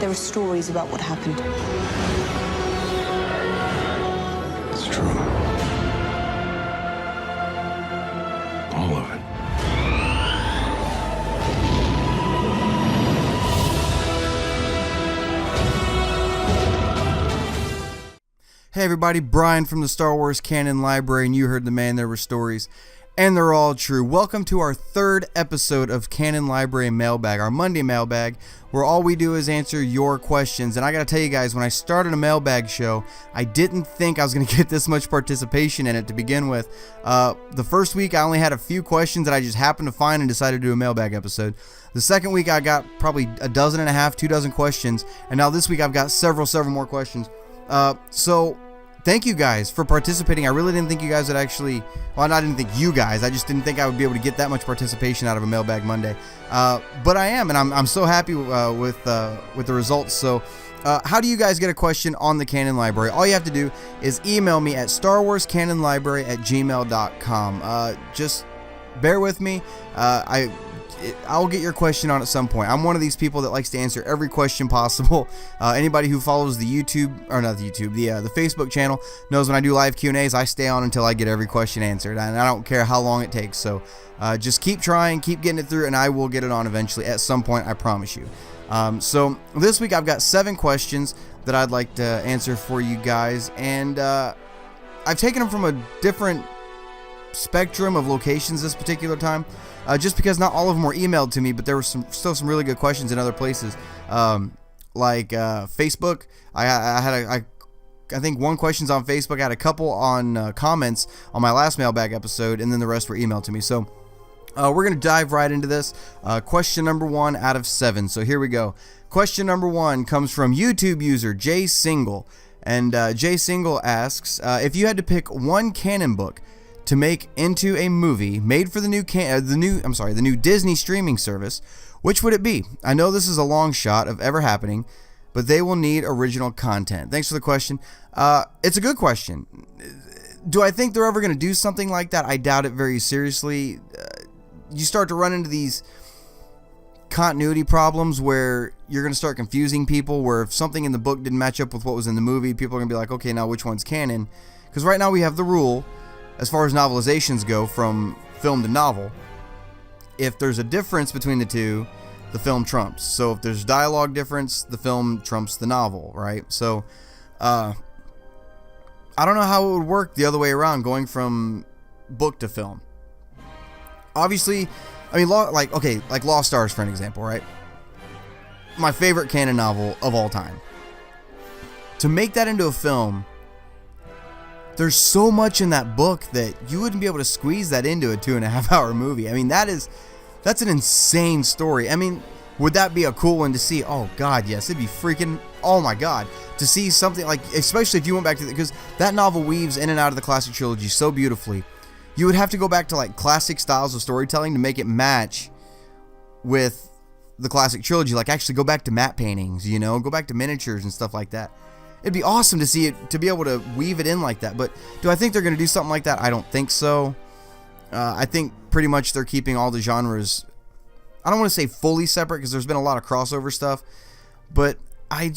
there are stories about what happened. It's true. All of it. Hey everybody, Brian from the Star Wars Canon Library, and you heard the man, there were stories, and they're all true. Welcome to our third episode of Canon Library Mailbag, our Monday mailbag, where all we do is answer your questions. And I gotta tell you guys, when I started a mailbag show, I didn't think I was gonna get this much participation in it to begin with. The first week I only had a few questions that I just happened to find and decided to do a mailbag episode. The second week I got probably a dozen and a half, 2 dozen questions, and now this week I've got several more questions. So thank you guys for participating. I really didn't think you guys would actually, well, I didn't think you guys, I just didn't think I would be able to get that much participation out of a Mailbag Monday. But I am, and I'm so happy with the results. So how do you guys get a question on the Canon Library? All you have to do is email me at starwarscanonlibrary@gmail.com. Just bear with me. I'll get your question on at some point. I'm one of these people that likes to answer every question possible. Anybody who follows the YouTube, or not the YouTube, the Facebook channel knows when I do live Q&As, I stay on until I get every question answered, and I don't care how long it takes. So just keep trying, keep getting it through, and I will get it on eventually at some point, I promise you. So this week I've got 7 questions that I'd like to answer for you guys, and I've taken them from a different spectrum of locations this particular time, just because not all of them were emailed to me, but there were still some really good questions in other places, like Facebook. I think one question's on Facebook. I had a couple on comments on my last mailbag episode, and then the rest were emailed to me. So we're gonna dive right into this. Question number 1 out of 7. So here we go. Question number 1 comes from YouTube user J Single, and J Single asks, if you had to pick one canon book to make into a movie made for the new Disney streaming service, which would it be? I know this is a long shot of ever happening, but they will need original content. Thanks for the question. It's a good question. Do I think they're ever going to do something like that? I doubt it very seriously. You start to run into these continuity problems where you're going to start confusing people, where if something in the book didn't match up with what was in the movie, people are going to be like, okay, now which one's canon? Because right now we have the rule, as far as novelizations go, from film to novel, if there's a difference between the two, the film trumps. So if there's dialogue difference, the film trumps the novel, right? So I don't know how it would work the other way around, going from book to film. Obviously, I mean, like Lost Stars, for an example, right? My favorite canon novel of all time. To make that into a film, there's so much in that book that you wouldn't be able to squeeze that into a 2.5 hour movie. I mean, that's an insane story. I mean, would that be a cool one to see? Oh God, yes, it'd be freaking, oh my God, to see something like, especially if you went back to, because that novel weaves in and out of the classic trilogy so beautifully. You would have to go back to like classic styles of storytelling to make it match with the classic trilogy. Like actually go back to matte paintings, you know, go back to miniatures and stuff like that. It'd be awesome to see it, to be able to weave it in like that. But do I think they're going to do something like that? I don't think so. I think pretty much they're keeping all the genres, I don't want to say fully separate, because there's been a lot of crossover stuff, but I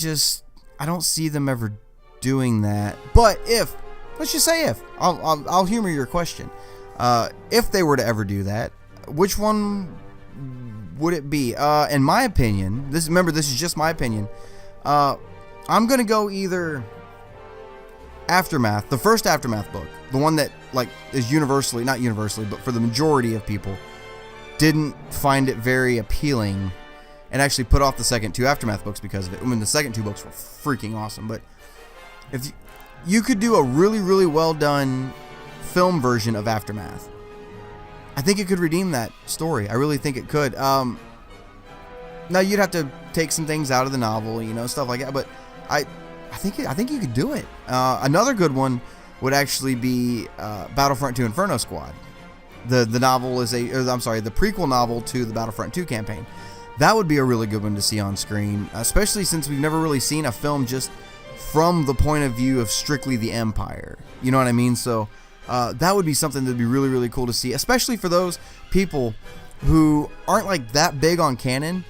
don't see them ever doing that. But if, let's just say if, I'll humor your question. If they were to ever do that, which one would it be? In my opinion, remember, this is just my opinion. I'm going to go either Aftermath, the first Aftermath book, the one that like is universally, not universally, but for the majority of people, didn't find it very appealing and actually put off the second 2 Aftermath books because of it. I mean, the second 2 books were freaking awesome, but if you could do a really, really well done film version of Aftermath, I think it could redeem that story. I really think it could. Now you'd have to take some things out of the novel, you know, stuff like that, but I think you could do it. Another good one would actually be Battlefront 2 Inferno Squad. The novel is the prequel novel to the Battlefront 2 campaign. That would be a really good one to see on screen, especially since we've never really seen a film just from the point of view of strictly the Empire. You know what I mean? So that would be something that would be really, really cool to see, especially for those people who aren't like that big on canon,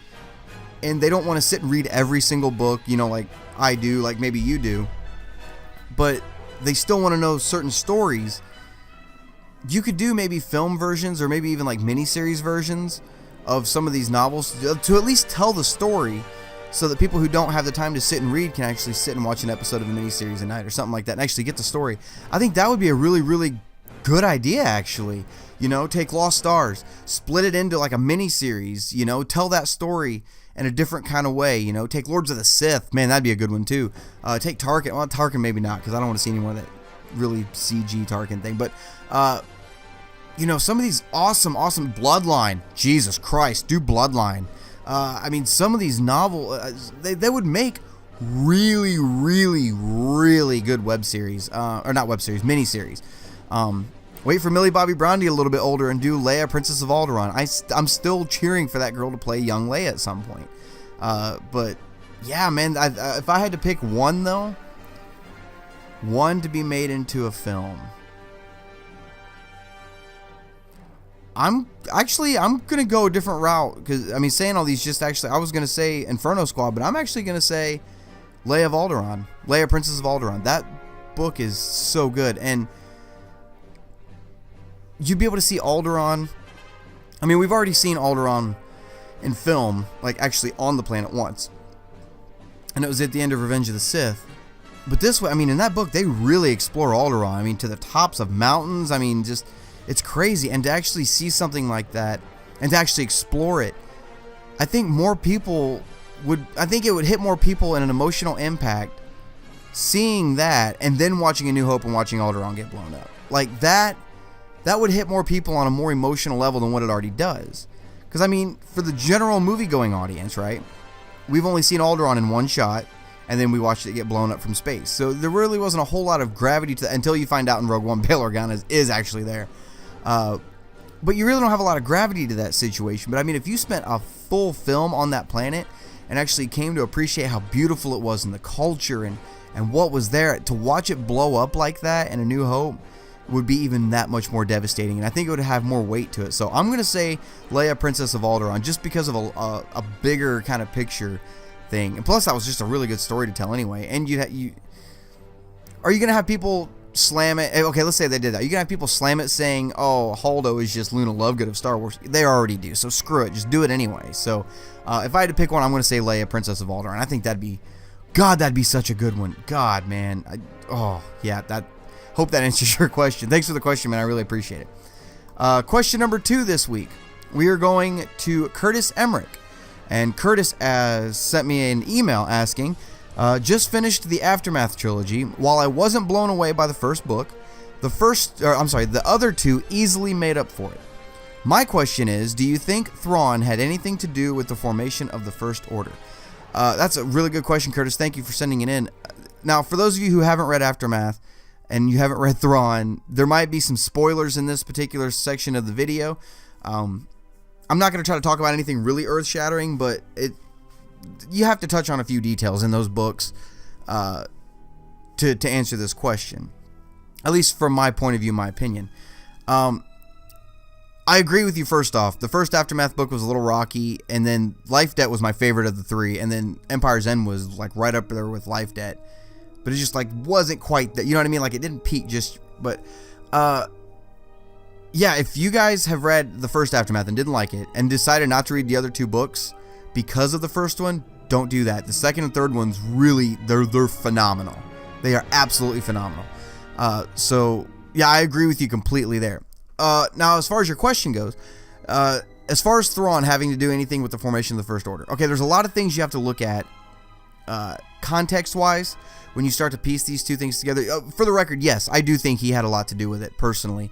and they don't want to sit and read every single book, like I do, like maybe you do, but they still want to know certain stories. You could do maybe film versions or maybe even like miniseries versions of some of these novels to at least tell the story, so that people who don't have the time to sit and read can actually sit and watch an episode of a miniseries a night or something like that and actually get the story. I think that would be a really, really good idea, actually. Take Lost Stars, split it into like a miniseries, tell that story in a different kind of way. Take Lords of the Sith. Man, that'd be a good one too. Take Tarkin. Well, Tarkin maybe not, because I don't want to see any more of that really CG Tarkin thing. But, some of these awesome Bloodline. Jesus Christ, do Bloodline. Some of these novels, they would make really, really, really good web series. Or not web series, miniseries. Wait for Millie Bobby Brown to get a little bit older and do Leia, Princess of Alderaan. I'm still cheering for that girl to play young Leia at some point. But yeah, man, if I had to pick one though, one to be made into a film, I'm gonna go a different route, because saying all these I was gonna say Inferno Squad, but I'm actually gonna say Leia of Alderaan, Leia, Princess of Alderaan. That book is so good, and you'd be able to see Alderaan. We've already seen Alderaan in film, like actually on the planet once, and it was at the end of Revenge of the Sith. But this way, in that book, they really explore Alderaan. To the tops of mountains. It's crazy. And to actually see something like that and to actually explore it, I think it would hit more people in an emotional impact seeing that and then watching A New Hope and watching Alderaan get blown up. Like that would hit more people on a more emotional level than what it already does. Because, for the general movie-going audience, right, we've only seen Alderaan in one shot, and then we watched it get blown up from space. So there really wasn't a whole lot of gravity to that until you find out in Rogue One Bail Organa is actually there. But you really don't have a lot of gravity to that situation. But if you spent a full film on that planet and actually came to appreciate how beautiful it was and the culture and what was there, to watch it blow up like that in A New Hope would be even that much more devastating, and I think it would have more weight to it. So I'm going to say Leia, Princess of Alderaan, just because of a bigger kind of picture thing. And plus, that was just a really good story to tell anyway. And are you going to have people slam it? Okay, let's say they did that. Are you going to have people slam it saying, oh, Holdo is just Luna Lovegood of Star Wars? They already do, so screw it. Just do it anyway. So if I had to pick one, I'm going to say Leia, Princess of Alderaan. I think that'd be such a good one. God, man. Hope that answers your question. Thanks for the question, man. I really appreciate it. Question number 2 this week. We are going to Curtis Emmerich. And Curtis sent me an email asking, just finished the Aftermath trilogy. While I wasn't blown away by the first book, the other 2 easily made up for it. My question is, do you think Thrawn had anything to do with the formation of the First Order? That's a really good question, Curtis. Thank you for sending it in. Now, for those of you who haven't read Aftermath, and you haven't read Thrawn, there might be some spoilers in this particular section of the video. I'm not going to try to talk about anything really earth-shattering, but you have to touch on a few details in those books to answer this question. At least from my point of view, my opinion. I agree with you first off. The first Aftermath book was a little rocky, and then Life Debt was my favorite of the 3, and then Empire's End was like right up there with Life Debt. But it just wasn't quite that, you know what I mean? It didn't peak but if you guys have read the first Aftermath and didn't like it and decided not to read the other 2 books because of the first one, don't do that. The second and third ones really, they're phenomenal. They are absolutely phenomenal. So yeah, I agree with you completely there. Now, as far as your question goes, as far as Thrawn having to do anything with the formation of the First Order, okay, there's a lot of things you have to look at context-wise when you start to piece these 2 things together. For the record, yes, I do think he had a lot to do with it, personally.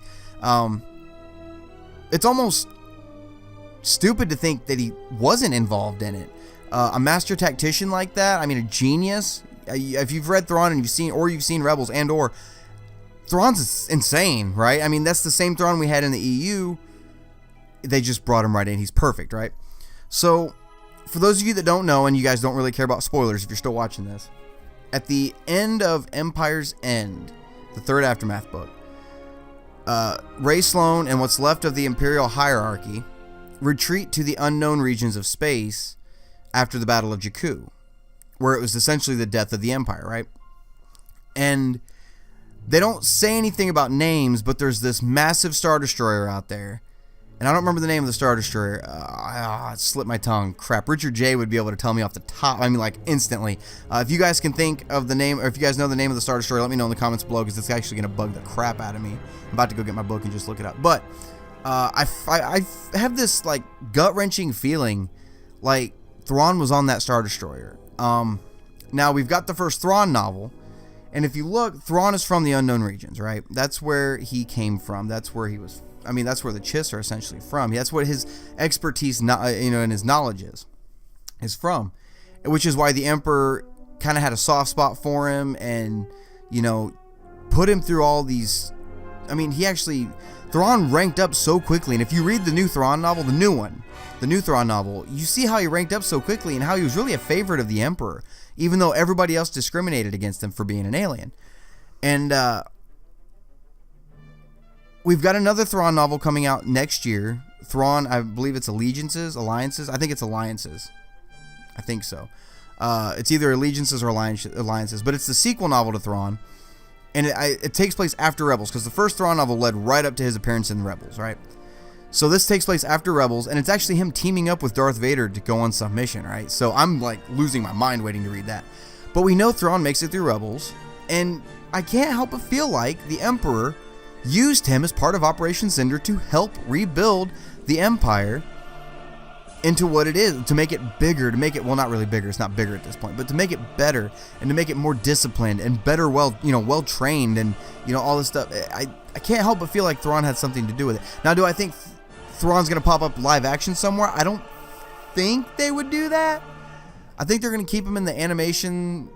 It's almost stupid to think that he wasn't involved in it. A master tactician like that, a genius. If you've read Thrawn and you've seen Rebels or Thrawn's insane, right? That's the same Thrawn we had in the EU. They just brought him right in. He's perfect, right? So, for those of you that don't know, and you guys don't really care about spoilers if you're still watching this, at the end of Empire's End, the 3rd Aftermath book, Ray Sloane and what's left of the Imperial hierarchy retreat to the unknown regions of space after the Battle of Jakku, where it was essentially the death of the Empire, right? And they don't say anything about names, but there's this massive Star Destroyer out there. And I don't remember the name of the Star Destroyer. It slipped my tongue. Crap. Richard J would be able to tell me off the top. I mean, like, instantly. If you guys can think of the name, or if you guys know the name of the Star Destroyer, let me know in the comments below, because it's actually going to bug the crap out of me. I'm about to go get my book and just look it up. But I have this, like, gut-wrenching feeling like Thrawn was on that Star Destroyer. Now, we've got the first Thrawn novel. And if you look, Thrawn is from the unknown regions, right? That's where he came from. That's where he was. I mean, that's where the Chiss are essentially from. That's what his expertise, and his knowledge is from. Which is why the Emperor kind of had a soft spot for him, and put him through all these. I mean, Thrawn ranked up so quickly. And if you read the new Thrawn novel, the new Thrawn novel, you see how he ranked up so quickly and how he was really a favorite of the Emperor, even though everybody else discriminated against him for being an alien. And we've got another Thrawn novel coming out next year. Thrawn, I believe it's Alliances. I think it's Alliances. I think so. It's either Allegiances or Alliances, but it's the sequel novel to Thrawn. And it takes place after Rebels, because the first Thrawn novel led right up to his appearance in Rebels, right? So this takes place after Rebels, and it's actually him teaming up with Darth Vader to go on some mission, right? So I'm like losing my mind waiting to read that. But we know Thrawn makes it through Rebels, and I can't help but feel like the Emperor used him as part of Operation Cinder to help rebuild the Empire into what it is, to make it bigger, to make it, well, not really bigger, it's not bigger at this point, but to make it better and to make it more disciplined and better, well trained, and all this stuff. I can't help but feel like Thrawn had something to do with it. Now, do I think Thrawn's going to pop up live action somewhere? I don't think they would do that. I think they're going to keep him in the animation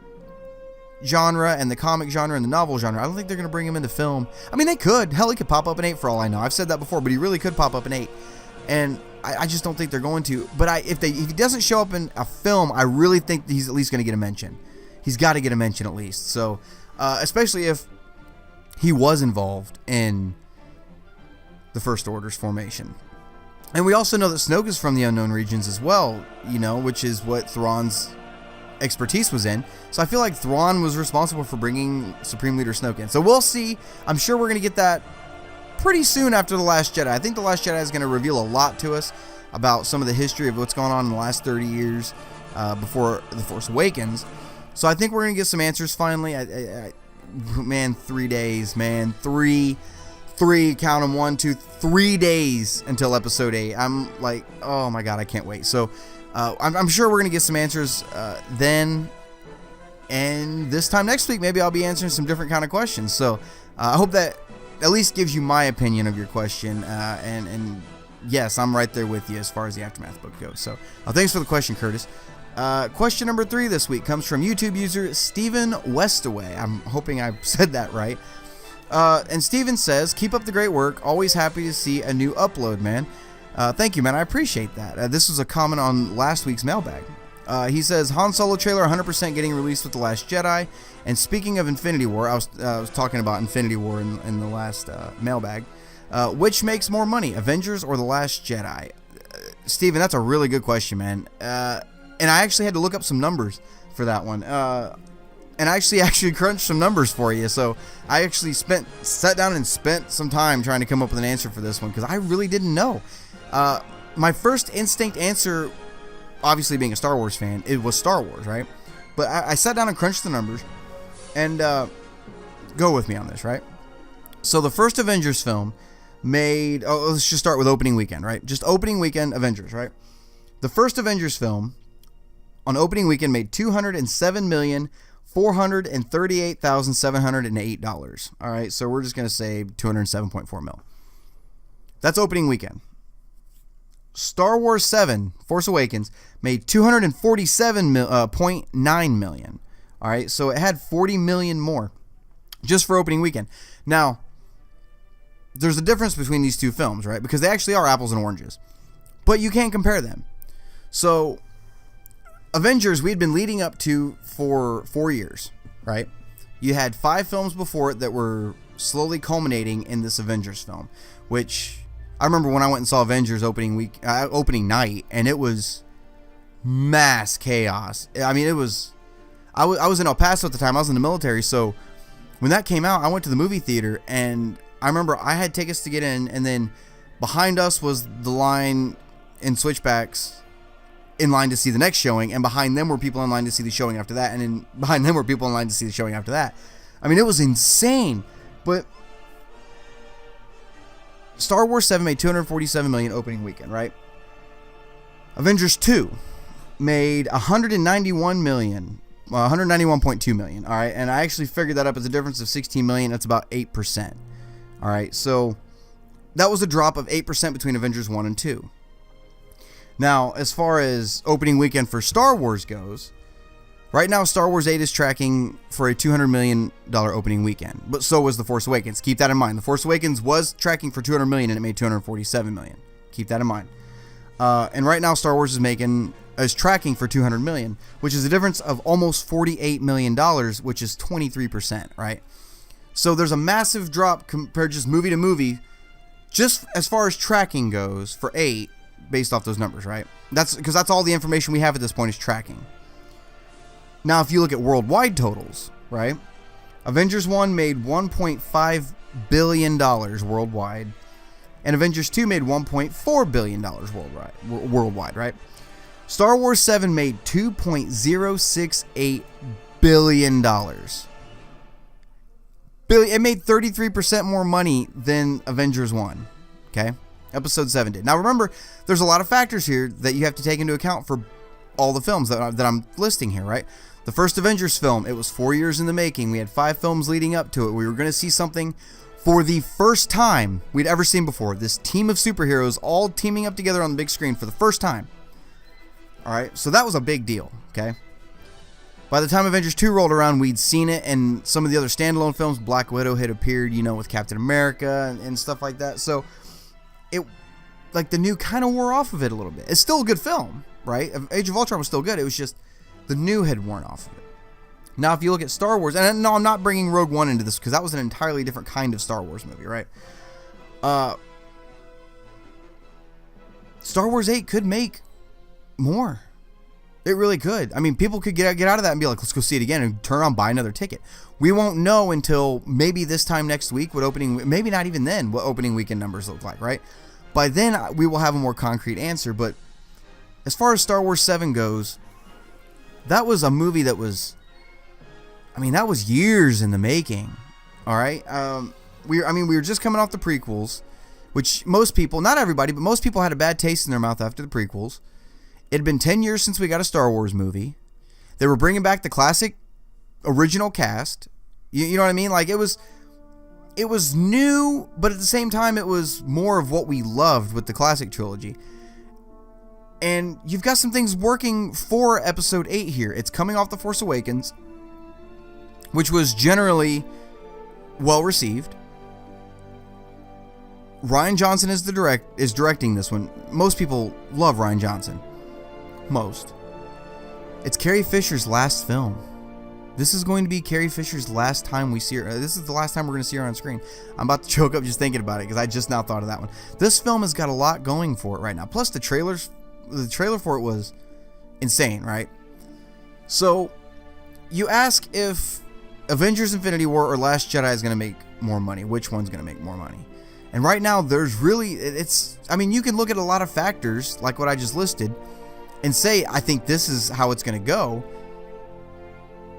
genre and the comic genre and the novel genre. I don't think they're going to bring him into film. I mean, they could. Hell, he could pop up in 8 for all I know. I've said that before, but he really could pop up in 8. And I just don't think they're going to. But if he doesn't show up in a film, I really think he's at least going to get a mention. He's got to get a mention at least. So, especially if he was involved in the First Order's formation. And we also know that Snoke is from the unknown regions as well, which is what Thrawn's expertise was in. So I feel like Thrawn was responsible for bringing Supreme Leader Snoke in. So we'll see. I'm sure we're going to get that pretty soon after The Last Jedi. I think The Last Jedi is going to reveal a lot to us about some of the history of what's going on in the last 30 years before The Force Awakens. So I think we're going to get some answers finally. Man, 3 days, man. Three, count them, 1, 2, 3 days until episode 8. I'm like, oh my God, I can't wait. So I'm sure we're going to get some answers then. And this time next week, maybe I'll be answering some different kind of questions. So I hope that at least gives you my opinion of your question. And yes, I'm right there with you as far as the Aftermath book goes. So thanks for the question, Curtis. Question number 3 this week comes from YouTube user Stephen Westaway. I'm hoping I said that right. And Steven says, keep up the great work. Always happy to see a new upload, man. Thank you, man. I appreciate that. This was a comment on last week's mailbag. He says, Han Solo trailer 100% getting released with The Last Jedi. And speaking of Infinity War, I was talking about Infinity War in the last mailbag. Which makes more money, Avengers or The Last Jedi? Steven, that's a really good question, man. And I actually had to look up some numbers for that one. And I actually crunched some numbers for you. So I actually sat down and spent some time trying to come up with an answer for this one, because I really didn't know. My first instinct answer, obviously being a Star Wars fan, it was Star Wars, right? But I sat down and crunched the numbers, and go with me on this, right? So the first Avengers film made, let's just start with opening weekend, right? Just opening weekend Avengers, right? The first Avengers film on opening weekend made $207,438,708. All right, so we're just going to say 207.4 mil. That's opening weekend. Star Wars 7, Force Awakens, made $247.9 million. All right, so it had 40 million more just for opening weekend. Now, there's a difference between these two films, right? Because they actually are apples and oranges. But you can't compare them. So, Avengers, we'd been leading up to for 4 years, right? You had 5 films before it that were slowly culminating in this Avengers film, which I remember when I went and saw Avengers opening night, and it was mass chaos. I mean, it was, I was in El Paso at the time. I was in the military. So when that came out, I went to the movie theater, and I remember I had tickets to get in, and then behind us was the line in switchbacks in line to see the next showing, and behind them were people in line to see the showing after that, and then behind them were people in line to see the showing after that. I mean, it was insane. But Star Wars 7 made $247 million opening weekend, right? Avengers 2 made $191.2 million, all right? And I actually figured that up as a difference of $16 million. That's about 8%, all right? So that was a drop of 8% between Avengers 1 and 2. Now, as far as opening weekend for Star Wars goes, right now Star Wars 8 is tracking for a $200 million opening weekend, but so was The Force Awakens. Keep that in mind. The Force Awakens was tracking for $200 million, and it made $247 million. Keep that in mind. And right now Star Wars is tracking for $200 million, which is a difference of almost $48 million, which is 23%, right? So there's a massive drop compared just movie to movie, just as far as tracking goes for 8, based off those numbers, right? That's because that's all the information we have at this point is tracking. Now, if you look at worldwide totals, right? Avengers 1 made $1.5 billion worldwide, and Avengers 2 made $1.4 billion worldwide, right? Star Wars 7 made $2.068 billion. It made 33% more money than Avengers 1, okay? Episode 7 did. Now, remember, there's a lot of factors here that you have to take into account for all the films that I'm listing here, right? The first Avengers film, it was 4 years in the making. We had 5 films leading up to it. We were going to see something for the first time we'd ever seen before. This team of superheroes all teaming up together on the big screen for the first time. All right, so that was a big deal, okay? By the time Avengers 2 rolled around, we'd seen it, and some of the other standalone films, Black Widow had appeared, with Captain America and stuff like that. So it, like, the new kind of wore off of it a little bit. It's still a good film, right? Age of Ultron was still good. It was just the new had worn off of it. Now, if you look at Star Wars, and no, I'm not bringing Rogue One into this because that was an entirely different kind of Star Wars movie, right? Star Wars 8 could make more. It really could. I mean, people could get out of that and be like, let's go see it again and turn around, buy another ticket. We won't know until maybe this time next week maybe not even then, what opening weekend numbers look like, right? By then, we will have a more concrete answer. But as far as Star Wars 7 goes, that was a movie that was, that was years in the making. All right. We were just coming off the prequels, which most people, not everybody, but most people had a bad taste in their mouth after the prequels. It had been 10 years since we got a Star Wars movie. They were bringing back the classic original cast. You know what I mean? Like, it was new, but at the same time, it was more of what we loved with the classic trilogy. And you've got some things working for Episode 8 here. It's coming off The Force Awakens, which was generally well received. Rian Johnson is directing this one. Most people love Rian Johnson. Most. It's Carrie Fisher's last film. This is going to be Carrie Fisher's last time we see her. This is the last time we're going to see her on screen. I'm about to choke up just thinking about it because I just now thought of that one. This film has got a lot going for it right now. Plus the trailer for it was insane, right? So you ask if Avengers Infinity War or Last Jedi is going to make more money. Which one's going to make more money? And right now there's really, you can look at a lot of factors like what I just listed and say, I think this is how it's going to go.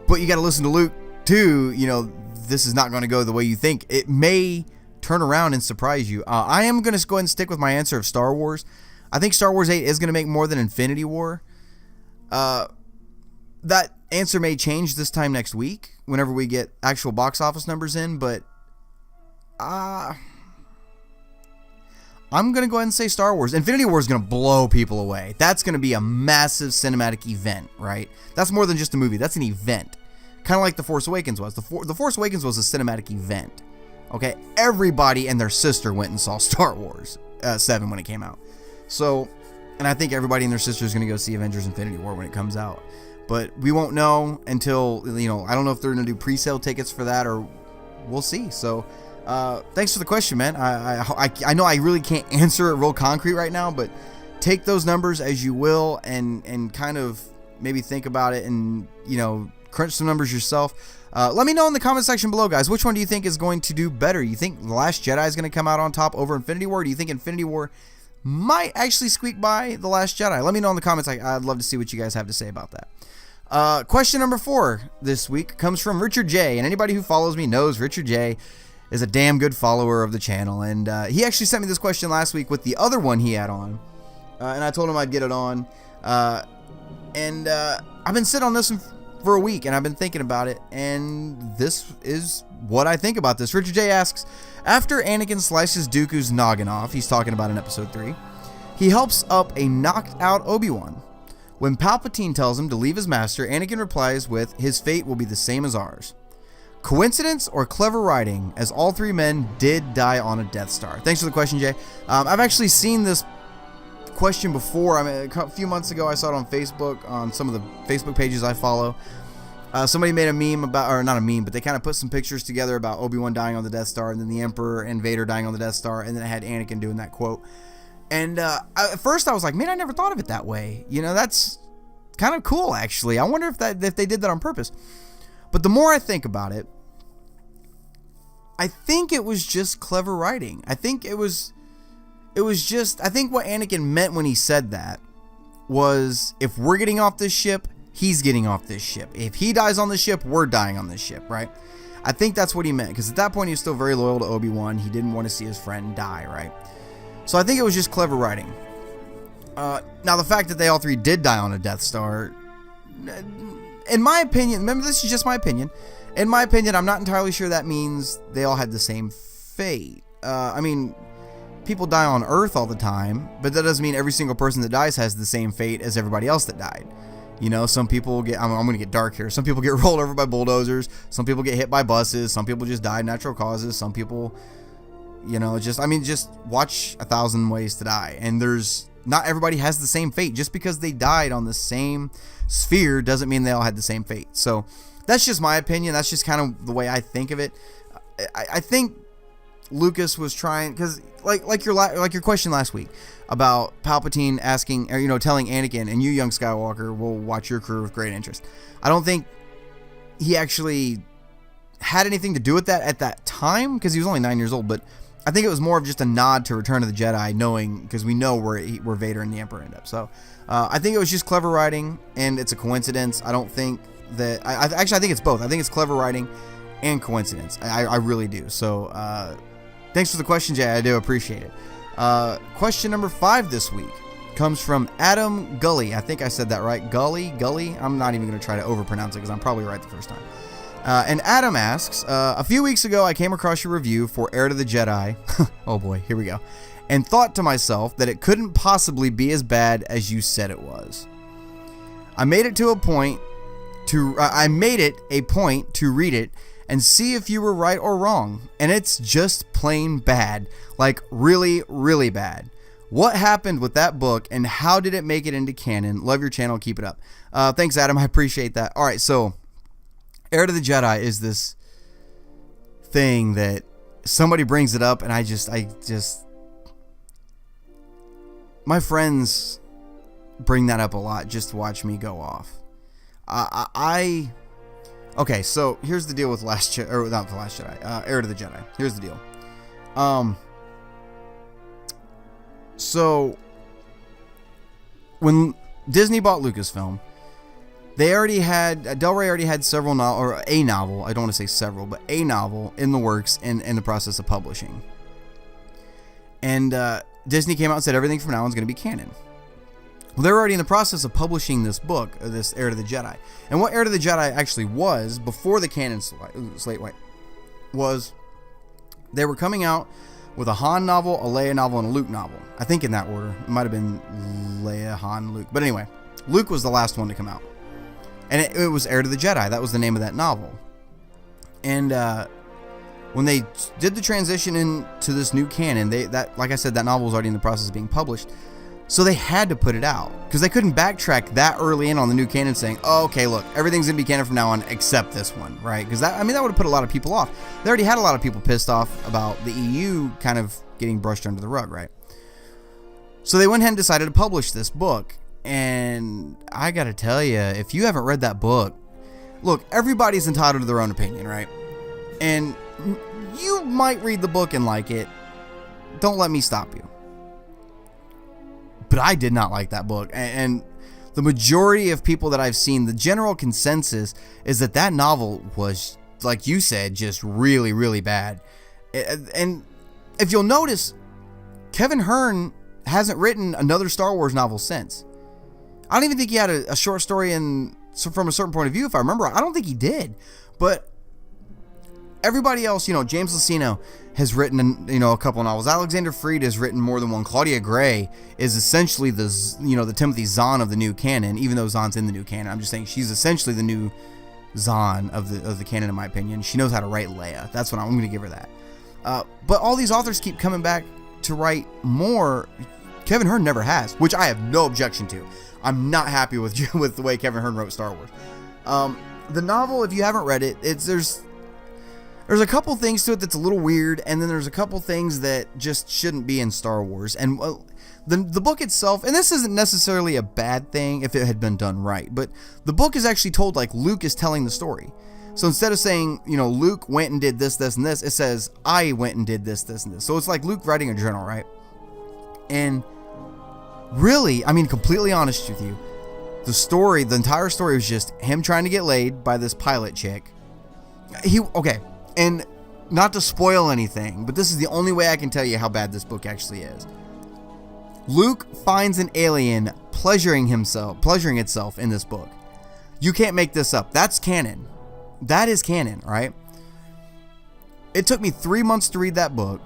But you got to listen to Luke too. This is not going to go the way you think. It may turn around and surprise you. I am going to go ahead and stick with my answer of Star Wars. I think Star Wars 8 is going to make more than Infinity War. That answer may change this time next week whenever we get actual box office numbers in. But I'm going to go ahead and say Star Wars. Infinity War is going to blow people away. That's going to be a massive cinematic event, right? That's more than just a movie. That's an event. Kind of like The Force Awakens was. The Force Awakens was a cinematic event. Okay? Everybody and their sister went and saw Star Wars 7 when it came out. So, and I think everybody and their sister is going to go see Avengers Infinity War when it comes out. But we won't know until, I don't know if they're going to do pre-sale tickets for that or we'll see. So, thanks for the question, man. I know I really can't answer it real concrete right now, but take those numbers as you will, and kind of maybe think about it, and crunch some numbers yourself. Let me know in the comment section below, guys. Which one do you think is going to do better? You think The Last Jedi is going to come out on top over Infinity War? Do you think Infinity War might actually squeak by The Last Jedi? Let me know in the comments. I'd love to see what you guys have to say about that. Question number 4 this week comes from Richard J. And anybody who follows me knows Richard J. is a damn good follower of the channel. And he actually sent me this question last week with the other one he had on. And I told him I'd get it on. I've been sitting on this one for a week, and I've been thinking about it, and this is what I think about this. Richard J asks, after Anakin slices Dooku's noggin off, he's talking about in episode 3, he helps up a knocked out ObiWan. When Palpatine tells him to leave his master, Anakin replies with, his fate will be the same as ours. Coincidence or clever writing, as all 3 men did die on a Death Star? Thanks for the question, Jay. I've actually seen this question before. I mean, a few months ago I saw it on Facebook, on some of the Facebook pages I follow. Somebody made a meme about, or not a meme, but they kind of put some pictures together about Obi-Wan dying on the Death Star, and then the Emperor and Vader dying on the Death Star, and then it had Anakin doing that quote. And at first I was like, man, I never thought of it that way. That's kind of cool, actually. I wonder if they did that on purpose. But the more I think about it, I think it was just clever writing. I think it was just, I think what Anakin meant when he said that was, if we're getting off this ship, he's getting off this ship. If he dies on the ship, we're dying on this ship, right? I think that's what he meant, because at that point he was still very loyal to Obi-Wan. He didn't want to see his friend die, right? So I think it was just clever writing. Now, the fact that they all 3 did die on a Death Star, in my opinion, remember, this is just my opinion. In my opinion, I'm not entirely sure that means they all had the same fate. I mean, people die on Earth all the time, but that doesn't mean every single person that dies has the same fate as everybody else that died. Some people get, I'm going to get dark here. Some people get rolled over by bulldozers. Some people get hit by buses. Some people just die natural causes. Some people, just watch 1,000 Ways to Die. And not everybody has the same fate. Just because they died on the same sphere doesn't mean they all had the same fate. So that's just my opinion. That's just kind of the way I think of it. I think Lucas was trying, because like your question last week about Palpatine asking, or telling Anakin, and you, young Skywalker, will watch your career with great interest. I don't think he actually had anything to do with that at that time, because he was only 9 years old. But I think it was more of just a nod to Return of the Jedi, knowing, because we know where Vader and the Emperor end up. So I think it was just clever writing, and it's a coincidence. I don't think that. I think it's both. I think it's clever writing and coincidence. I really do. So thanks for the question, Jay. I do appreciate it. Question number 5 this week comes from Adam Gully. I think I said that right. Gully. I'm not even going to try to overpronounce it, because I'm probably right the first time. And Adam asks, a few weeks ago I came across your review for Heir to the Jedi. Oh boy, here we go. And thought to myself that it couldn't possibly be as bad as you said it was. I made it a point to read it and see if you were right or wrong, and it's just plain bad. Like, really, really bad. What happened with that book, and how did it make it into canon? Love your channel, keep it up. Thanks, Adam, I appreciate that. Alright, so Heir to the Jedi is this thing that somebody brings it up, and I just my friends bring that up a lot just to watch me go off. Okay, so here's the deal with Heir to the Jedi. Here's the deal. So when Disney bought Lucasfilm, Del Rey already had several a novel. I don't want to say several, but a novel in the works and in the process of publishing. And Disney came out and said everything from now on is going to be canon. Well, they're already in the process of publishing this book, this Heir to the Jedi. And what Heir to the Jedi actually was, before the canon slate was, they were coming out with a Han novel, a Leia novel, and a Luke novel. I think in that order. It might have been Leia, Han, Luke. But anyway, Luke was the last one to come out. And it was Heir to the Jedi. That was the name of that novel. And when they did the transition into this new canon, like I said, that novel was already in the process of being published. So they had to put it out, because they couldn't backtrack that early in on the new canon saying, oh, okay, look, everything's going to be canon from now on except this one, right? Because that would have put a lot of people off. They already had a lot of people pissed off about the EU kind of getting brushed under the rug, right? So they went ahead and decided to publish this book. And I gotta tell you, if you haven't read that book, look, everybody's entitled to their own opinion, right? And you might read the book and like it. Don't let me stop you. But I did not like that book. And the majority of people that I've seen, the general consensus is that that novel was, like you said, just really, really bad. And if you'll notice, Kevin Hearn hasn't written another Star Wars novel since. I don't even think he had a short story from a certain point of view, if I remember. I don't think he did. But everybody else, James Luceno has written, a couple of novels. Alexander Freed has written more than one. Claudia Gray is essentially the Timothy Zahn of the new canon, even though Zahn's in the new canon. I'm just saying she's essentially the new Zahn of the canon, in my opinion. She knows how to write Leia. That's what I'm going to give her that. But all these authors keep coming back to write more. Kevin Hearn never has, which I have no objection to. I'm not happy with the way Kevin Hearn wrote Star Wars. The novel, if you haven't read it, there's a couple things to it that's a little weird, and then there's a couple things that just shouldn't be in Star Wars. And the book itself, and this isn't necessarily a bad thing if it had been done right, but the book is actually told like Luke is telling the story. So instead of saying, Luke went and did this, this, and this, it says, I went and did this, this, and this. So it's like Luke writing a journal, right? And really, completely honest with you, the entire story was just him trying to get laid by this pilot chick. And not to spoil anything, but this is the only way I can tell you how bad this book actually is. Luke finds an alien pleasuring itself in this book. You can't make this up. That's canon. That is canon, right? It took me 3 months to read that book.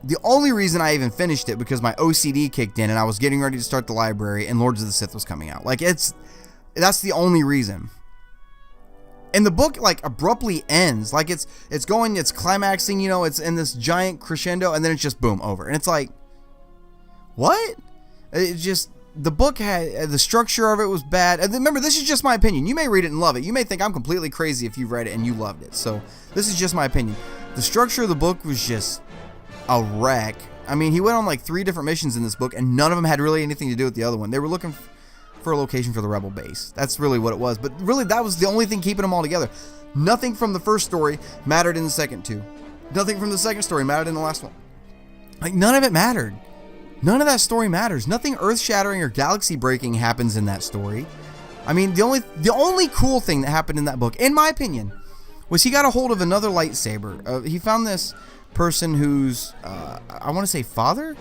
The only reason I even finished it because my OCD kicked in and I was getting ready to start the library and Lords of the Sith was coming out. That's the only reason. And the book abruptly ends. It's climaxing, it's in this giant crescendo, and then it's just boom, over. And it's like, what? The book had, the structure of it was bad. And remember, this is just my opinion. You may read it and love it. You may think I'm completely crazy if you've read it and you loved it. So this is just my opinion. The structure of the book was just a wreck. He went on 3 different missions in this book, and none of them had really anything to do with the other one. They were looking for a location for the rebel base. That's really what it was. But really, that was the only thing keeping them all together. Nothing from the first story mattered in the second 2. Nothing from the second story mattered in the last one. None of it mattered. None of that story matters. Nothing earth-shattering or galaxy-breaking happens in that story. The only cool thing that happened in that book, in my opinion, was he got a hold of another lightsaber. He found this person who's, I want to say father?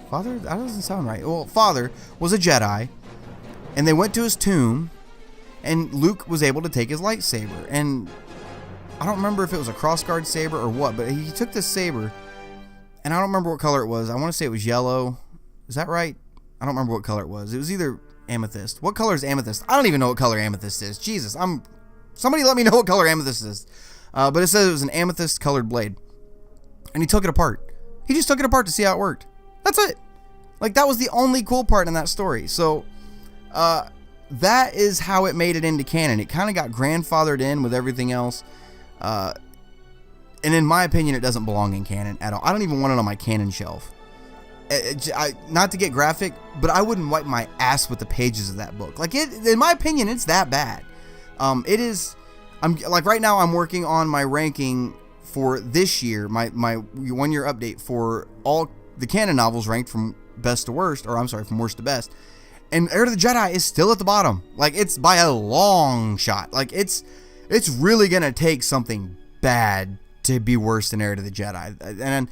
Father? That doesn't sound right. Well, father was a Jedi, and they went to his tomb, and Luke was able to take his lightsaber. And I don't remember if it was a crossguard saber or what, but he took this saber, and I don't remember what color it was. I want to say it was yellow. Is that right? I don't remember what color it was. It was either amethyst. What color is amethyst? I don't even know what color amethyst is. Jesus, somebody let me know what color amethyst is. But it says it was an amethyst colored blade. And he took it apart. He just took it apart to see how it worked. That's it. That was the only cool part in that story. So, that is how it made it into canon. It kind of got grandfathered in with everything else. And in my opinion, it doesn't belong in canon at all. I don't even want it on my canon shelf. Not to get graphic, but I wouldn't wipe my ass with the pages of that book. In my opinion, it's that bad. It is. Right now, I'm working on my ranking for this year, my 1 year update for all the canon novels ranked from best to worst, or I'm sorry, from worst to best. And Heir to the Jedi is still at the bottom. It's by a long shot. It's really gonna take something bad to be worse than Heir to the Jedi. And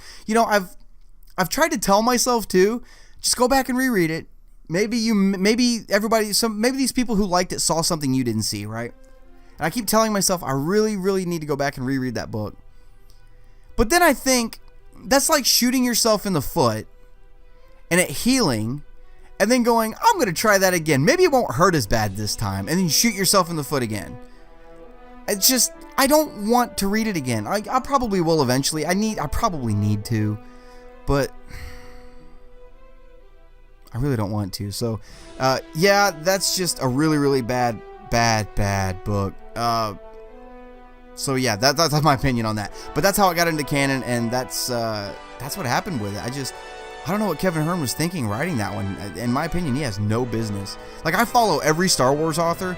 I've tried to tell myself too, just go back and reread it. Maybe these people who liked it saw something you didn't see, right? And I keep telling myself I really, really need to go back and reread that book. But then I think that's like shooting yourself in the foot and it healing, and then going, I'm going to try that again. Maybe it won't hurt as bad this time. And then you shoot yourself in the foot again. It's just, I don't want to read it again. I probably will eventually. I probably need to. But I really don't want to. So, yeah, that's just a really, really bad book. So yeah, that's my opinion on that. But that's how it got into canon, and that's what happened with it. I don't know what Kevin Hearn was thinking writing that one. In my opinion, he has no business. Like, I follow every Star Wars author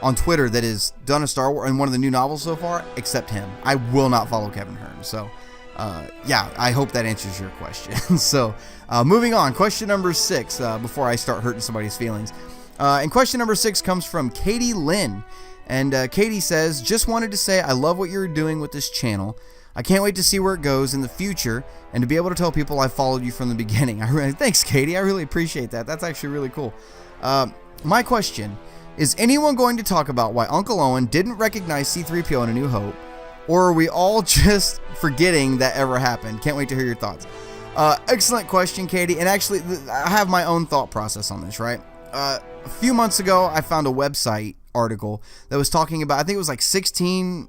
on Twitter that has done a Star Wars and one of the new novels so far, except him. I will not follow Kevin Hearn. So, yeah, I hope that answers your question. So, moving on. Question number 6, before I start hurting somebody's feelings. And question number 6 comes from Katie Lynn. And Katie says, just wanted to say I love what you're doing with this channel. I can't wait to see where it goes in the future and to be able to tell people I followed you from the beginning. Thanks, Katie. I really appreciate that. That's actually really cool. My question, is anyone going to talk about why Uncle Owen didn't recognize C-3PO in A New Hope? Or are we all just forgetting that ever happened? Can't wait to hear your thoughts. Excellent question, Katie. And actually, I have my own thought process on this, right? A few months ago, I found a website article that was talking about, I think it was like 16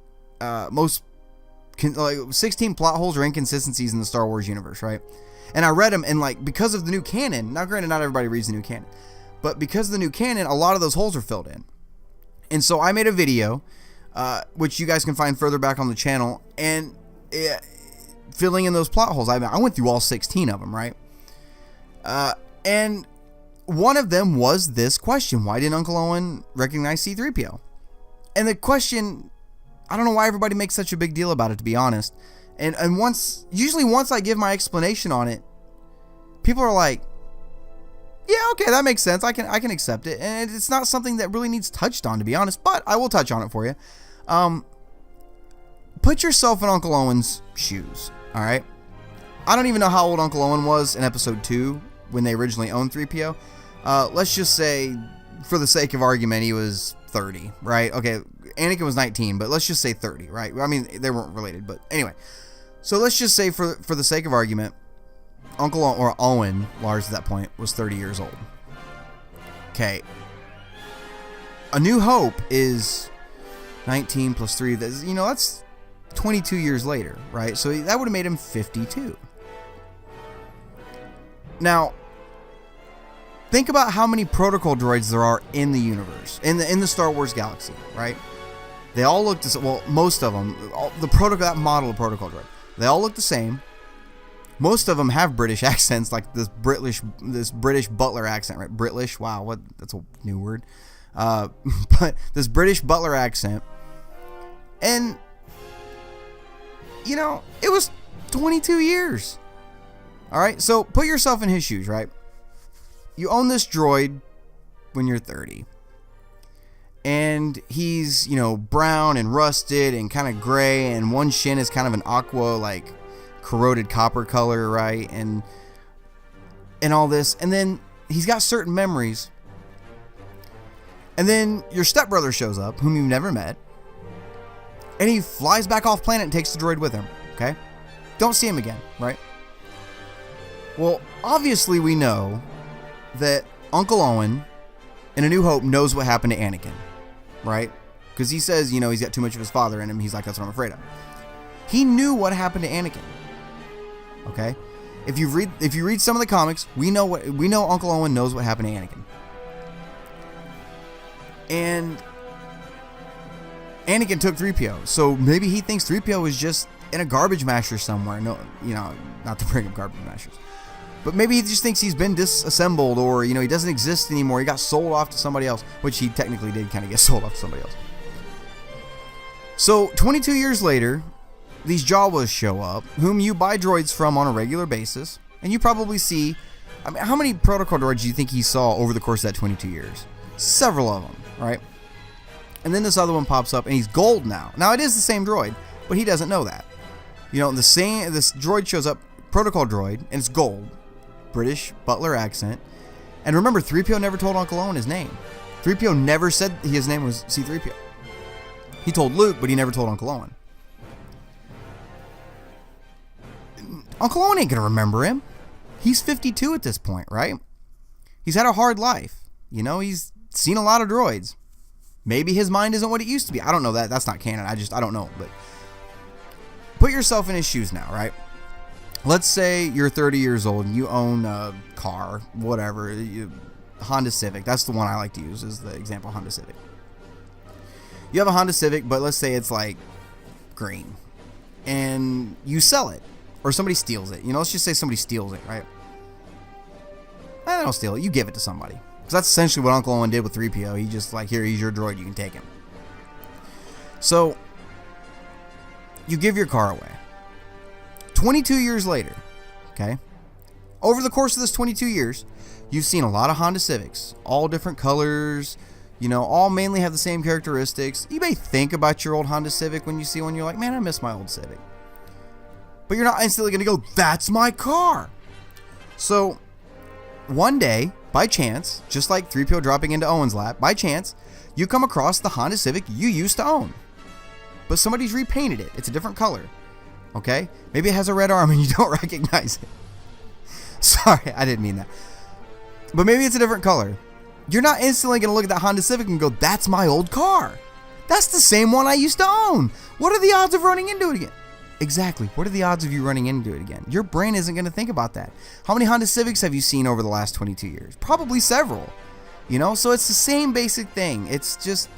16 plot holes or inconsistencies in the Star Wars universe, right? And I read them, and like, because of the new canon, now granted, not everybody reads the new canon, but because of the new canon, a lot of those holes are filled in. And so I made a video, which you guys can find further back on the channel, and filling in those plot holes. I went through all 16 of them, right? And one of them was this question: why didn't Uncle Owen recognize C-3PO? And the question, I don't know why everybody makes such a big deal about it, to be honest. And usually once I give my explanation on it, people are like, yeah, okay, that makes sense. I can accept it. And it's not something that really needs touched on, to be honest, but I will touch on it for you. Put yourself in Uncle Owen's shoes, all right? I don't even know how old Uncle Owen was in episode 2 when they originally owned 3PO. Let's just say, for the sake of argument, he was 30, right? Okay, Anakin was 19, but let's just say 30, right? I mean, they weren't related, but anyway. So let's just say, for the sake of argument, Uncle Owen, or Owen, Lars at that point, was 30 years old. Okay. A New Hope is 19 plus 3. That's 22 years later, right? So that would have made him 52. Now, think about how many protocol droids there are in the universe, in the Star Wars galaxy, right? They all look well, most of them, that model of protocol droid, they all look the same. Most of them have British accents, like this British butler accent, right? British, wow, that's a new word. But this British butler accent, and it was 22 years. All right, so put yourself in his shoes, right? You own this droid when you're 30. And he's, brown and rusted and kind of gray, and one shin is kind of an aqua, like, corroded copper color, right? And all this. And then he's got certain memories. And then your stepbrother shows up, whom you've never met. And he flies back off planet and takes the droid with him, okay? Don't see him again, right? Well, obviously we know that Uncle Owen in A New Hope knows what happened to Anakin, right? Because he says, he's got too much of his father in him. He's like, that's what I'm afraid of. He knew what happened to Anakin. Okay? If you read some of the comics, we know Uncle Owen knows what happened to Anakin. And Anakin took 3PO. So maybe he thinks 3PO was just in a garbage masher somewhere. No, not to bring up garbage mashers. But maybe he just thinks he's been disassembled, or, he doesn't exist anymore. He got sold off to somebody else, which he technically did kind of get sold off to somebody else. So 22 years later, these Jawas show up, whom you buy droids from on a regular basis, and you probably see, how many protocol droids do you think he saw over the course of that 22 years? Several of them, right? And then this other one pops up, and he's gold now. Now, it is the same droid, but he doesn't know that. This droid shows up, protocol droid, and it's gold. British butler accent. And remember, 3PO never told Uncle Owen his name. 3PO never said his name was C-3PO. He told Luke, but he never told Uncle Owen. Uncle Owen ain't gonna remember him. He's 52 at this point, right? He's had a hard life. He's seen a lot of droids. Maybe his mind isn't what it used to be. I don't know that. That's not canon. I don't know. But put yourself in his shoes now, right? Let's say you're 30 years old and you own a car, whatever, Honda Civic. That's the one I like to use as the example, Honda Civic. You have a Honda Civic, but let's say it's like green, and you sell it, or somebody steals it. Let's just say somebody steals it, right? I don't steal it. You give it to somebody. Because that's essentially what Uncle Owen did with 3PO. He just like, here, he's your droid. You can take him. So, you give your car away. 22 years later, okay? Over the course of this 22 years, you've seen a lot of Honda Civics. All different colors, all mainly have the same characteristics. You may think about your old Honda Civic when you see one. You're like, man, I miss my old Civic. But you're not instantly going to go, that's my car. So, one day, by chance, just like 3PO dropping into Owen's lap, by chance, you come across the Honda Civic you used to own. But somebody's repainted it. It's a different color. Okay? Maybe it has a red arm and you don't recognize it. Sorry, I didn't mean that. But maybe it's a different color. You're not instantly going to look at that Honda Civic and go, that's my old car. That's the same one I used to own. What are the odds of running into it again? Exactly. What are the odds of you running into it again? Your brain isn't going to think about that. How many Honda Civics have you seen over the last 22 years? Probably several. So it's the same basic thing. It's just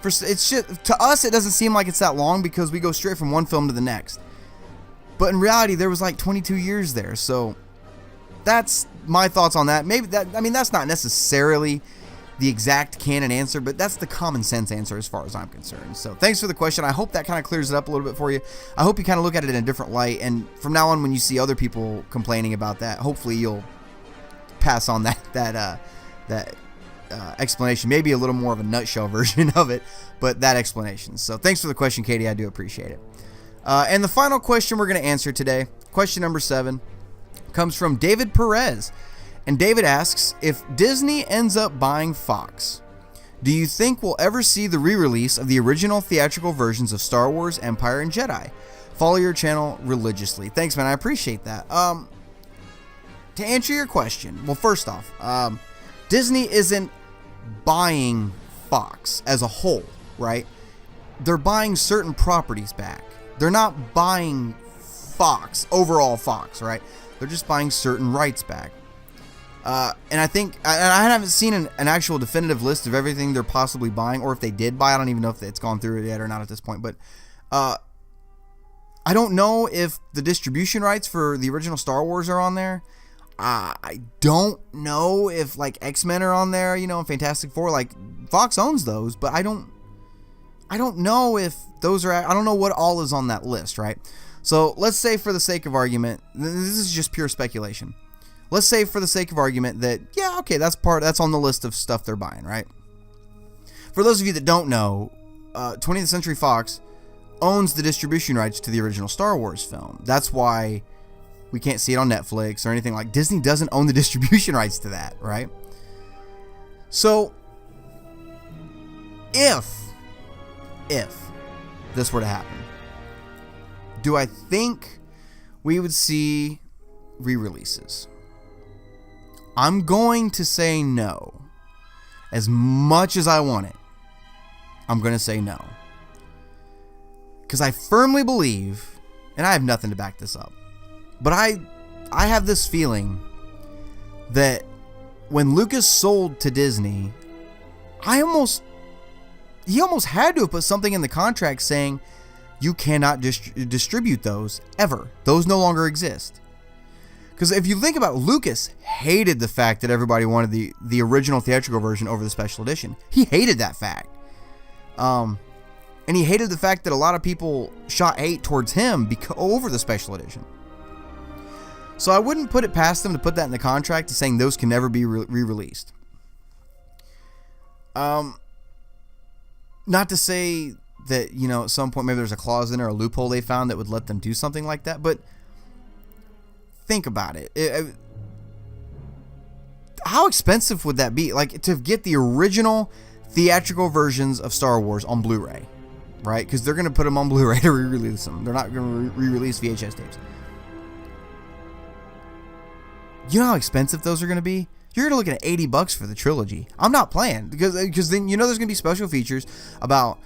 to us, it doesn't seem like it's that long because we go straight from one film to the next. But in reality, there was like 22 years there. So that's my thoughts on that. Maybe that's not necessarily the exact canon answer, but that's the common sense answer as far as I'm concerned. So thanks for the question. I hope that kind of clears it up a little bit for you. I hope you kind of look at it in a different light. And from now on, when you see other people complaining about that, hopefully you'll pass on that explanation. Maybe a little more of a nutshell version of it, but that explanation. So thanks for the question, Katie. I do appreciate it. And the final question we're going to answer today, question number 7, comes from David Perez. And David asks, if Disney ends up buying Fox, do you think we'll ever see the re-release of the original theatrical versions of Star Wars, Empire, and Jedi? Follow your channel religiously. Thanks, man. I appreciate that. To answer your question, well, first off, Disney isn't buying Fox as a whole, right? They're buying certain properties back. They're not buying Fox, overall Fox, right? They're just buying certain rights back. And I think, I haven't seen an actual definitive list of everything they're possibly buying, or if they did buy, I don't even know if it's gone through it yet or not at this point, but I don't know if the distribution rights for the original Star Wars are on there. I don't know if like X-Men are on there, and Fantastic Four, like Fox owns those, but I don't know if those are, I don't know what all is on that list, right? So let's say for the sake of argument, this is just pure speculation. Let's say for the sake of argument that, yeah, okay, that's on the list of stuff they're buying, right? For those of you that don't know, 20th Century Fox owns the distribution rights to the original Star Wars film. That's why we can't see it on Netflix or anything like. Disney doesn't own the distribution rights to that, right? So, if this were to happen, do I think we would see re-releases? I'm going to say no. As much as I want it, I'm going to say no. Because I firmly believe, and I have nothing to back this up, but I have this feeling that when Lucas sold to Disney, he almost had to have put something in the contract saying you cannot distribute those ever. Those no longer exist. Because if you think about it, Lucas hated the fact that everybody wanted the original theatrical version over the special edition. He hated that fact. And he hated the fact that a lot of people shot hate towards him over the special edition. So I wouldn't put it past them to put that in the contract to saying those can never be re-released. Not to say that, at some point maybe there's a clause in there or a loophole they found that would let them do something like that, but think about it. How expensive would that be? Like, to get the original theatrical versions of Star Wars on Blu-ray, right? Because they're going to put them on Blu-ray to re-release them. They're not going to re-release VHS tapes. You know how expensive those are going to be? You're going to look at $80 for the trilogy. I'm not playing because then there's going to be special features about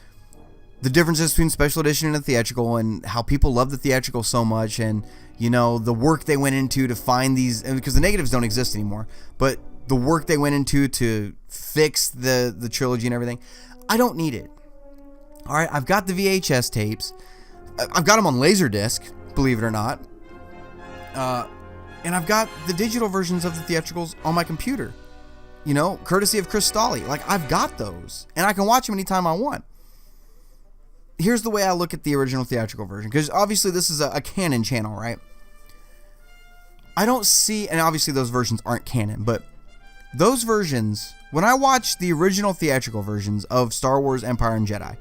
the differences between special edition and the theatrical and how people love the theatrical so much and the work they went into to find these, because the negatives don't exist anymore, but the work they went into to fix the trilogy and everything. I don't need it. All right, I've got the VHS tapes. I've got them on Laserdisc, believe it or not. And I've got the digital versions of the theatricals on my computer, you know, courtesy of Chris Stolley. Like, I've got those, and I can watch them anytime I want. Here's the way I look at the original theatrical version, because obviously this is a Canon channel, right? I don't see, and obviously those versions aren't canon, but those versions, when I watch the original theatrical versions of Star Wars, Empire, and Jedi,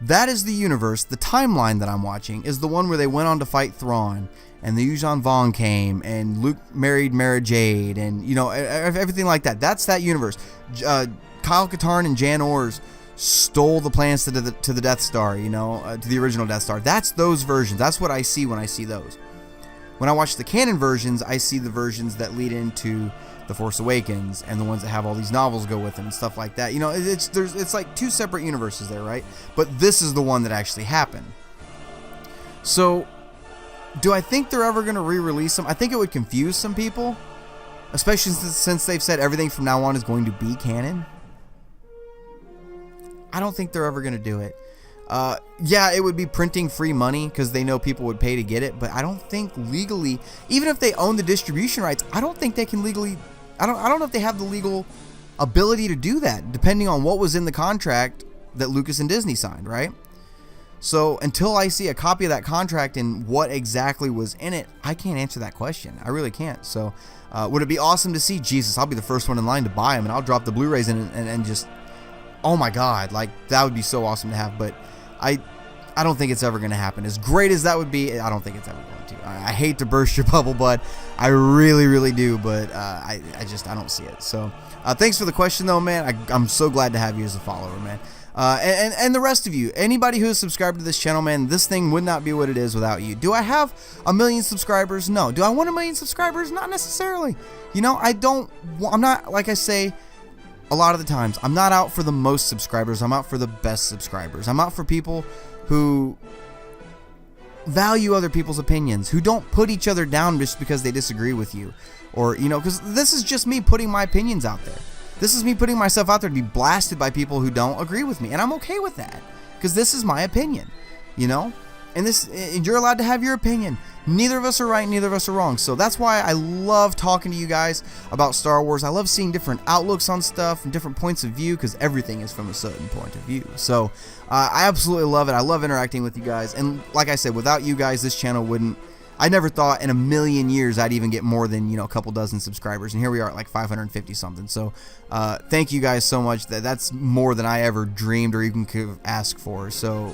that is the universe. The timeline that I'm watching is the one where they went on to fight Thrawn, and the Yuuzhan Vong came, and Luke married Mara Jade, and, you know, everything like that. That's that universe. Kyle Katarn and Jan Ors stole the plans to the Death Star, you know, to the original Death Star. That's those versions. That's what I see when I see those. When I watch the canon versions, I see the versions that lead into The Force Awakens and the ones that have all these novels go with them and stuff like that. You know, it's like two separate universes there, right? But this is the one that actually happened. So, do I think they're ever going to re-release them? I think it would confuse some people, especially since they've said everything from now on is going to be canon. I don't think they're ever going to do it. Yeah, it would be printing free money because they know people would pay to get it, but I don't think legally, even if they own the distribution rights, I don't think they can legally, I don't know if they have the legal ability to do that, depending on what was in the contract that Lucas and Disney signed, right? So until I see a copy of that contract and what exactly was in it, I can't answer that question. I really can't. So would it be awesome to see? Jesus, I'll be the first one in line to buy them, and I'll drop the Blu-rays in and just, oh my God, like that would be so awesome to have. But I don't think it's ever going to happen. As great as that would be, I don't think it's ever going to. I hate to burst your bubble, bud. I really, really do, but I don't see it. So thanks for the question, though, man. I'm so glad to have you as a follower, man. And the rest of you, anybody who is subscribed to this channel, man, this thing would not be what it is without you. Do I have 1 million subscribers? No. Do I want 1 million subscribers? Not necessarily. You know, I'm not, like I say, a lot of the times, I'm not out for the most subscribers. I'm out for the best subscribers. I'm out for people who value other people's opinions, who don't put each other down just because they disagree with you. Or, you know, because this is just me putting my opinions out there. This is me putting myself out there to be blasted by people who don't agree with me. And I'm okay with that, because this is my opinion, you know? And you're allowed to have your opinion. Neither of us are right, neither of us are wrong. So that's why I love talking to you guys about Star Wars. I love seeing different outlooks on stuff and different points of view, because everything is from a certain point of view. So I absolutely love it. I love interacting with you guys. And like I said, without you guys, this channel wouldn't. I never thought in a million years I'd even get more than, you know, a couple dozen subscribers. And here we are at like 550 something. So thank you guys so much. That's more than I ever dreamed or even could have asked for. So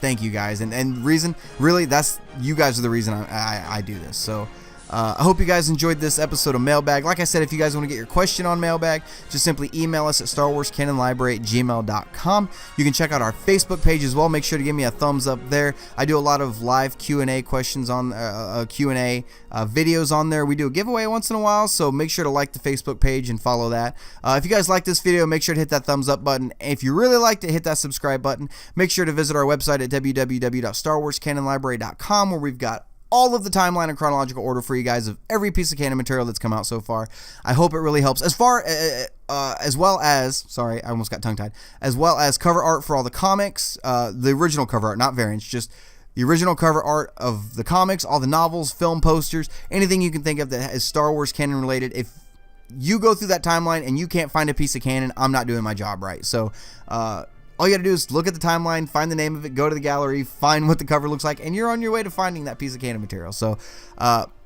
thank you guys, and reason, really, that's, you guys are the reason I do this. So I hope you guys enjoyed this episode of Mailbag. Like I said, if you guys want to get your question on Mailbag, just simply email us at starwarscanonlibrary@gmail.com. You can check out our Facebook page as well. Make sure to give me a thumbs up there. I do a lot of live Q&A questions on Q&A videos on there. We do a giveaway once in a while, so make sure to like the Facebook page and follow that. If you guys like this video, make sure to hit that thumbs up button. If you really liked it, hit that subscribe button. Make sure to visit our website at www.starwarscanonlibrary.com, where we've got all of the timeline in chronological order for you guys of every piece of canon material that's come out so far. I hope it really helps. As well as, sorry, I almost got tongue-tied, as well as cover art for all the comics, the original cover art, not variants, just the original cover art of the comics, all the novels, film posters, anything you can think of that is Star Wars canon related. If you go through that timeline and you can't find a piece of canon, I'm not doing my job right. So, all you got to do is look at the timeline, find the name of it, go to the gallery, find what the cover looks like, and you're on your way to finding that piece of canon material. So,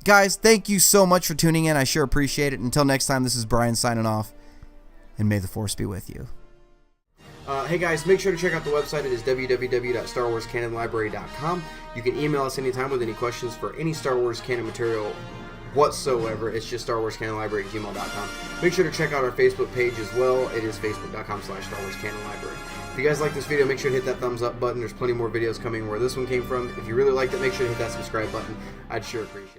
guys, thank you so much for tuning in. I sure appreciate it. Until next time, this is Brian signing off, and may the Force be with you. Hey guys, make sure to check out the website. It is www.starwarscanonlibrary.com. You can email us anytime with any questions for any Star Wars canon material whatsoever. It's just starwarscanonlibrary@gmail.com. Make sure to check out our Facebook page as well. It is facebook.com/starwarscanonlibrary. If you guys like this video, make sure to hit that thumbs up button. There's plenty more videos coming where this one came from. If you really liked it, make sure to hit that subscribe button. I'd sure appreciate it.